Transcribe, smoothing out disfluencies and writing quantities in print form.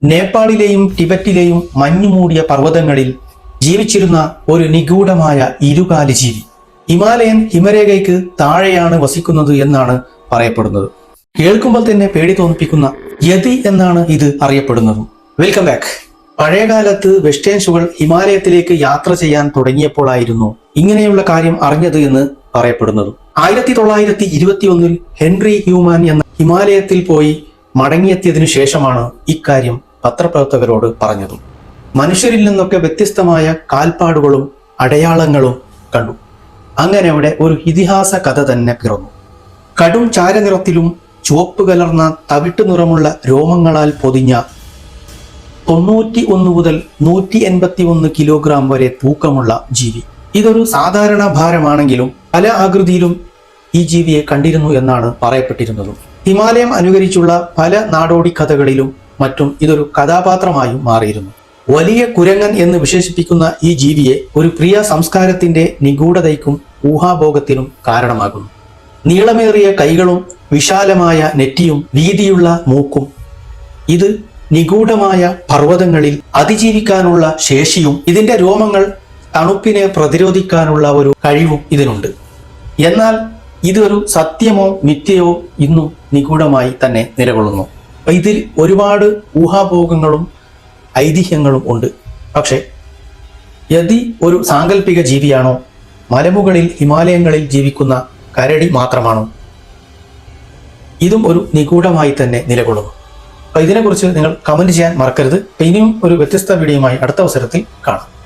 നേപ്പാളിലെയും ടിബറ്റിലെയും മഞ്ഞുമൂടിയ പർവ്വതങ്ങളിൽ ജീവിച്ചിരുന്ന ഒരു നിഗൂഢമായ ഇരുകാലി ജീവി ഹിമാലയൻ ഹിമരേഖയ്ക്ക് താഴെയാണ് വസിക്കുന്നത് എന്നാണ് പറയപ്പെടുന്നത്. കേൾക്കുമ്പോൾ തന്നെ പേടി തോന്നിപ്പിക്കുന്ന യതി എന്നാണ് ഇത് അറിയപ്പെടുന്നത്. Welcome back. പഴയകാലത്ത് വെസ്റ്റേൺസുകൾ ഹിമാലയത്തിലേക്ക് യാത്ര ചെയ്യാൻ തുടങ്ങിയപ്പോഴായിരുന്നു ഇങ്ങനെയുള്ള കാര്യം അറിഞ്ഞത് എന്ന് പറയപ്പെടുന്നത്. 1921 ഹെൻറി ഹ്യൂമാൻ എന്ന ഹിമാലയത്തിൽ പോയി മടങ്ങിയെത്തിയതിനു ശേഷമാണ് ഇക്കാര്യം പത്രപ്രവർത്തകരോട് പറഞ്ഞത്. മനുഷ്യരിൽ നിന്നൊക്കെ വ്യത്യസ്തമായ കാൽപ്പാടുകളും അടയാളങ്ങളും കണ്ടു. അങ്ങനെ അവിടെ ഒരു ഇതിഹാസ കഥ തന്നെ പിറന്നു. കടും ചാരനിറത്തിലും ചുവപ്പ് കലർന്ന തവിട്ട് നിറമുള്ള രോമങ്ങളാൽ പൊതിഞ്ഞ 91 മുതൽ 181 കിലോഗ്രാം വരെ തൂക്കമുള്ള ജീവി. ഇതൊരു സാധാരണ ഭാരമാണെങ്കിലും പല ആകൃതിയിലും ഈ ജീവിയെ കണ്ടിരുന്നു എന്നാണ് പറയപ്പെട്ടിരുന്നത്. ഹിമാലയം അനുകരിച്ചുള്ള പല നാടോടി കഥകളിലും മറ്റും ഇതൊരു കഥാപാത്രമായും മാറിയിരുന്നു. വലിയ കുരങ്ങൻ എന്ന് വിശേഷിപ്പിക്കുന്ന ഈ ജീവിയെ ഒരു പ്രിയ സംസ്കാരത്തിന്റെ നിഗൂഢതയ്ക്കും ഊഹാഭോഗത്തിനും കാരണമാകുന്നു. നീളമേറിയ കൈകളും വിശാലമായ നെറ്റിയും വീതിയുള്ള മൂക്കും ഇത് നിഗൂഢമായ പർവ്വതങ്ങളിൽ അതിജീവിക്കാനുള്ള ശേഷിയും ഇതിന്റെ രോമങ്ങൾ തണുപ്പിനെ പ്രതിരോധിക്കാനുള്ള ഒരു കഴിവും ഇതിനുണ്ട്. എന്നാൽ ഇതൊരു സത്യമോ മിഥ്യയോ ഇന്നും നിഗൂഢമായി തന്നെ നിലകൊള്ളുന്നു. ഇതിൽ ഒരുപാട് ഊഹാഭോഗങ്ങളും ഐതിഹ്യങ്ങളും ഉണ്ട്. പക്ഷെ യതി ഒരു സാങ്കല്പിക ജീവിയാണോ, മലമുകളിൽ ഹിമാലയങ്ങളിൽ ജീവിക്കുന്ന കരടി മാത്രമാണോ? ഇതും ഒരു നിഗൂഢമായി തന്നെ നിലകൊള്ളുന്നു. അപ്പൊ ഇതിനെക്കുറിച്ച് നിങ്ങൾ കമന്റ് ചെയ്യാൻ മറക്കരുത്. ഇനിയും ഒരു വ്യത്യസ്ത വീഡിയോയുമായി അടുത്ത അവസരത്തിൽ കാണാം.